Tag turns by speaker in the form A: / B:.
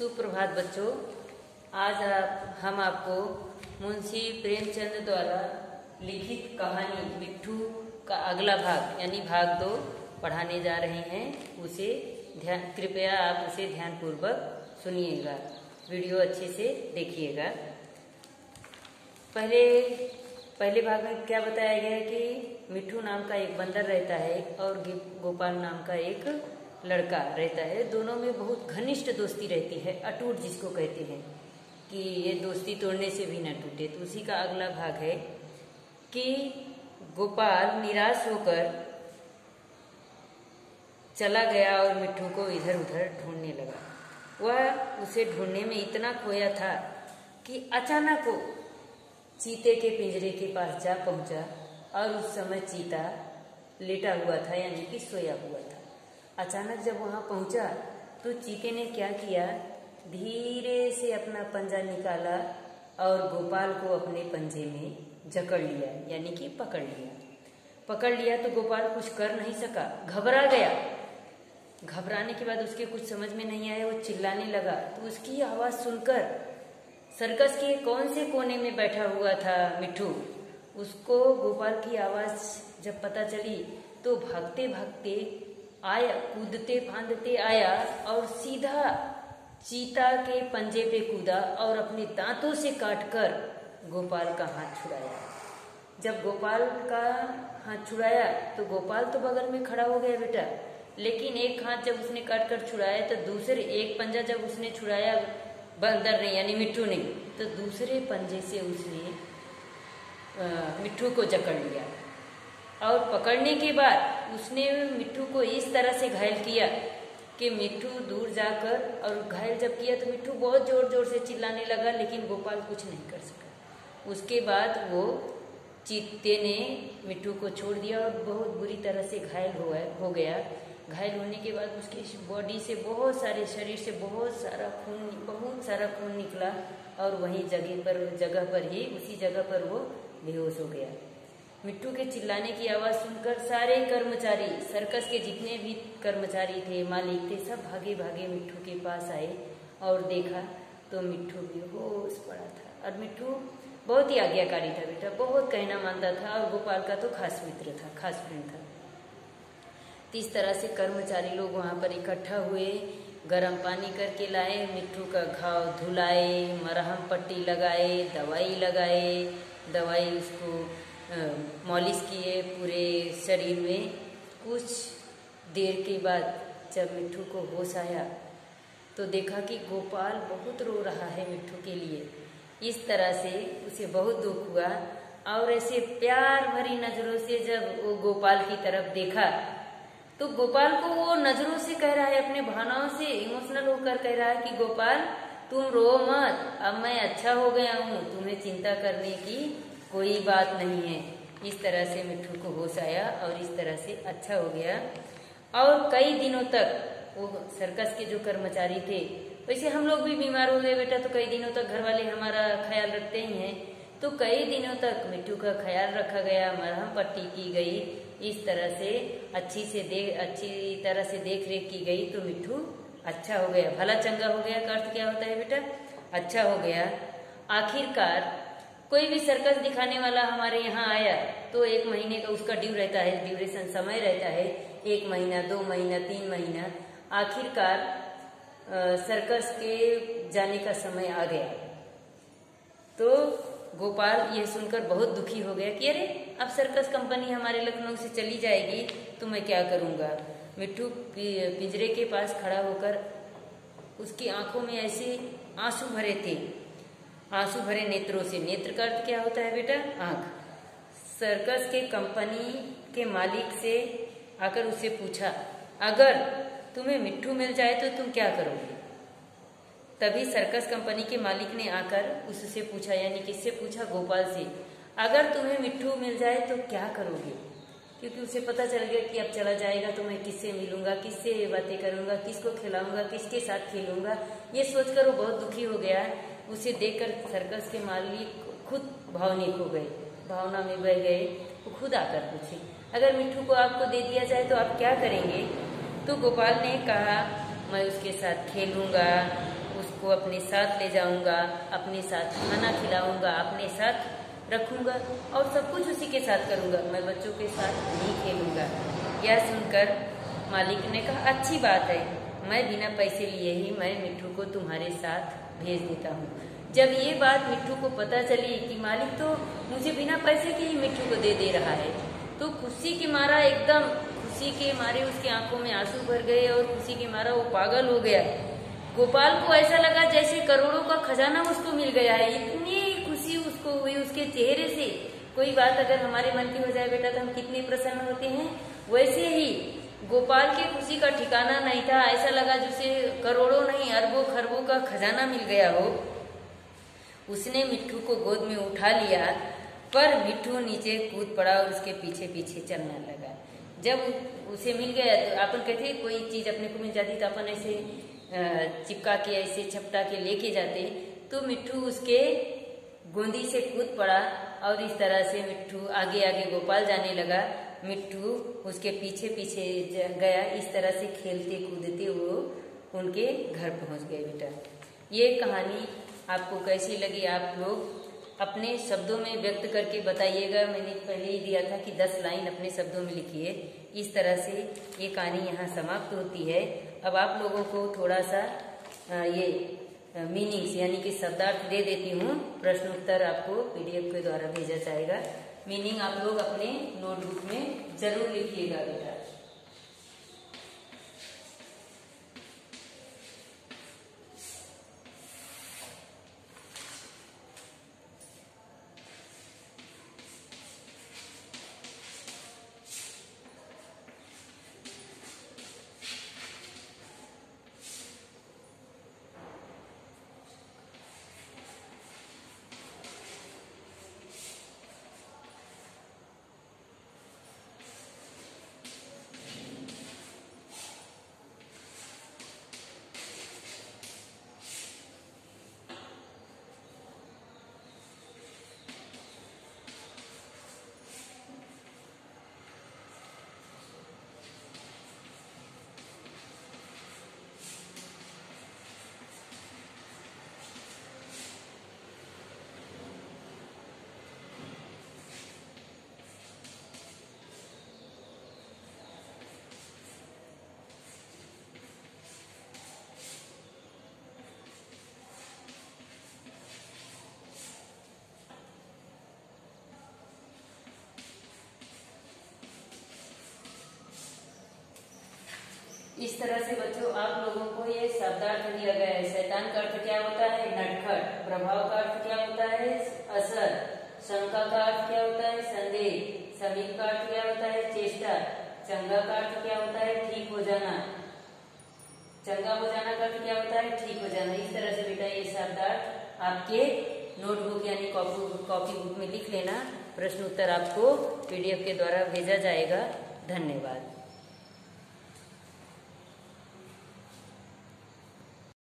A: सुप्रभात बच्चों। आज हम आपको मुंशी प्रेमचंद द्वारा लिखित कहानी मिट्ठू का अगला भाग यानी भाग 2 पढ़ाने जा रहे हैं। उसे कृपया आप उसे ध्यानपूर्वक सुनिएगा, वीडियो अच्छे से देखिएगा। पहले भाग में क्या बताया गया है कि मिट्ठू नाम का एक बंदर रहता है और गोपाल नाम का एक लड़का रहता है। दोनों में बहुत घनिष्ठ दोस्ती रहती है, अटूट जिसको कहते हैं कि ये दोस्ती तोड़ने से भी न टूटे। तो उसी का अगला भाग है कि गोपाल निराश होकर चला गया और मिट्ठू को इधर उधर ढूंढने लगा। वह उसे ढूंढने में इतना खोया था कि अचानक वो चीते के पिंजरे के पास जा पहुंचा और उस समय चीता लेटा हुआ था यानी कि सोया हुआ था। अचानक जब वहां पहुंचा तो चीते ने क्या किया, धीरे से अपना पंजा निकाला और गोपाल को अपने पंजे में जकड़ लिया यानी कि पकड़ लिया। तो गोपाल कुछ कर नहीं सका, घबरा गया। घबराने के बाद उसके कुछ समझ में नहीं आया, वो चिल्लाने लगा। तो उसकी आवाज सुनकर सर्कस के कौन से कोने में बैठा हुआ था मिट्ठू, उसको गोपाल की आवाज जब पता चली तो भागते भागते आया, कूदते फांदते आया और सीधा चीता के पंजे पे कूदा और अपने दांतों से काटकर गोपाल का हाथ छुड़ाया। जब गोपाल का हाथ छुड़ाया तो गोपाल तो बगल में खड़ा हो गया बेटा, लेकिन एक हाथ जब उसने काटकर छुड़ाया तो दूसरे एक पंजा जब उसने छुड़ाया बंदर ने यानी मिट्ठू ने, तो दूसरे पंजे से उसने मिट्ठू को जकड़ लिया और पकड़ने के बाद उसने मिट्ठू को इस तरह से घायल किया कि मिट्ठू दूर जाकर, और घायल जब किया तो मिट्ठू बहुत जोर जोर से चिल्लाने लगा, लेकिन गोपाल कुछ नहीं कर सका। उसके बाद वो चीते ने मिट्ठू को छोड़ दिया और बहुत बुरी तरह से घायल हो गया। घायल होने के बाद उसकी बॉडी से शरीर से बहुत सारा खून निकला और वहीं उसी जगह पर वो बेहोश हो गया। मिट्ठू के चिल्लाने की आवाज सुनकर सारे कर्मचारी, सर्कस के जितने भी कर्मचारी थे, मालिक थे, सब भागे भागे मिट्ठू के पास आए और देखा तो मिट्ठू बेहोश पड़ा था। और मिट्ठू बहुत ही आज्ञाकारी था बेटा, बहुत कहना मानता था और गोपाल का तो खास मित्र था, खास फ्रेंड था। इस तरह से कर्मचारी लोग वहां पर इकट्ठा हुए, गर्म पानी करके लाए, मिट्ठू का घाव धुलाए, मरहम पट्टी लगाए, दवाई उसको मालिश किए पूरे शरीर में। कुछ देर के बाद जब मिट्ठू को होश आया तो देखा कि गोपाल बहुत रो रहा है मिट्ठू के लिए। इस तरह से उसे बहुत दुख हुआ और ऐसे प्यार भरी नजरों से जब वो गोपाल की तरफ देखा तो गोपाल को वो नजरों से कह रहा है, अपने भावनाओं से इमोशनल होकर कह रहा है कि गोपाल तुम रो मत, अब मैं अच्छा हो गया हूँ, तुम्हें चिंता करने की कोई बात नहीं है। इस तरह से मिट्ठू को होश आया और इस तरह से अच्छा हो गया। और कई दिनों तक वो सर्कस के जो कर्मचारी थे, वैसे हम लोग भी बीमार हो गए बेटा तो कई दिनों तक घर वाले हमारा ख्याल रखते ही हैं, तो कई दिनों तक मिट्ठू का ख्याल रखा गया, मरहम पट्टी की गई, इस तरह से अच्छी तरह से देख रेख की गई तो मिट्ठू अच्छा हो गया, भला चंगा हो गया। का अर्थ क्या होता है बेटा, अच्छा हो गया। आखिरकार कोई भी सर्कस दिखाने वाला हमारे यहाँ आया तो 1 महीने का उसका ड्यू रहता है, ड्यूरेशन समय रहता है, 1 महीना 2 महीना 3 महीना। आखिरकार सर्कस के जाने का समय आ गया तो गोपाल यह सुनकर बहुत दुखी हो गया कि अरे अब सर्कस कंपनी हमारे लखनऊ से चली जाएगी तो मैं क्या करूँगा। मिट्ठू पिंजरे के पास खड़ा होकर उसकी आंखों में ऐसे आंसू भरे थे, आंसू भरे नेत्रों से। नेत्र का अर्थ क्या होता है बेटा, आंख। सर्कस के कंपनी के मालिक से आकर उससे पूछा, अगर तुम्हें मिट्ठू मिल जाए तो तुम क्या करोगे। तभी सर्कस कंपनी के मालिक ने आकर उससे पूछा, यानी किससे पूछा, गोपाल से, अगर तुम्हें मिट्ठू मिल जाए तो क्या करोगे। क्योंकि उसे पता चल गया कि अब चला जाएगा तो मैं किससे मिलूंगा, किससे बातें करूंगा, किसको खिलाऊंगा, किसके साथ खेलूंगा। ये सोचकर वो बहुत दुखी हो गया। उसे देखकर सर्कस के मालिक खुद भावनिक हो गए, भावना में बह गए। वो खुद आकर पूछे, अगर मिट्ठू को आपको दे दिया जाए तो आप क्या करेंगे। तो गोपाल ने कहा, मैं उसके साथ खेलूंगा, को अपने साथ ले जाऊंगा, अपने साथ खाना खिलाऊंगा, अपने साथ रखूंगा और सब कुछ उसी के साथ करूंगा, मैं बच्चों के साथ नहीं खेलूंगा। यह सुनकर मालिक ने कहा अच्छी बात है, मैं बिना पैसे लिए ही मैं मिट्ठू को तुम्हारे साथ भेज देता हूँ। जब ये बात मिट्ठू को पता चली कि मालिक तो मुझे बिना पैसे के ही मिट्ठू को दे रहा है, तो खुशी के मारा एकदम खुशी के मारे उसकी आंखों में आंसू भर गए और खुशी के मारा वो पागल हो गया। गोपाल को ऐसा लगा जैसे करोड़ों का खजाना उसको मिल गया है, इतनी खुशी उसको हुई उसके चेहरे से। कोई बात अगर हमारे मन की हो जाए बेटा तो हम कितने प्रसन्न होते हैं, वैसे ही गोपाल की खुशी का ठिकाना नहीं था। ऐसा लगा जैसे करोड़ों नहीं अरबों खरबों का खजाना मिल गया हो। उसने मिट्ठू को गोद में उठा लिया, पर मिट्ठू नीचे कूद पड़ा और उसके पीछे पीछे चलने लगा। जब उसे मिल गया तो अपन कहते कोई चीज अपने को मिल जाती तो अपन ऐसे चिपका के ऐसे छपटा के लेके जाते, तो मिट्ठू उसके गोंदी से कूद पड़ा और इस तरह से मिट्ठू आगे आगे गोपाल जाने लगा, मिट्ठू उसके पीछे पीछे गया। इस तरह से खेलते कूदते वो उनके घर पहुंच गए। बेटा ये कहानी आपको कैसी लगी आप लोग अपने शब्दों में व्यक्त करके बताइएगा। मैंने पहले ही दिया था कि 10 लाइन अपने शब्दों में लिखिए। इस तरह से ये कहानी यहाँ समाप्त होती है। अब आप लोगों को थोड़ा सा ये मीनिंग्स यानी कि शब्दार्थ दे देती हूँ। प्रश्न उत्तर आपको PDF के द्वारा भेजा जाएगा। मीनिंग आप लोग अपने नोटबुक में जरूर लिखिएगा बेटा। इस तरह से बच्चों आप लोगों को ये शब्दार्थ दिया गया है। शैतान का अर्थ क्या होता है? नटखट। प्रभाव का अर्थ क्या होता है? असर। शंका का अर्थ क्या होता है? संदेह। समीप का अर्थ क्या होता है? चेष्टा। चंगा का अर्थ क्या होता है? ठीक हो जाना। चंगा हो जाना का अर्थ क्या होता है? ठीक हो जाना। इस तरह से बेटा ये शब्दार्थ आपके नोटबुक यानी कॉपी बुक में लिख लेना। प्रश्न उत्तर आपको PDF के द्वारा भेजा जाएगा। धन्यवाद।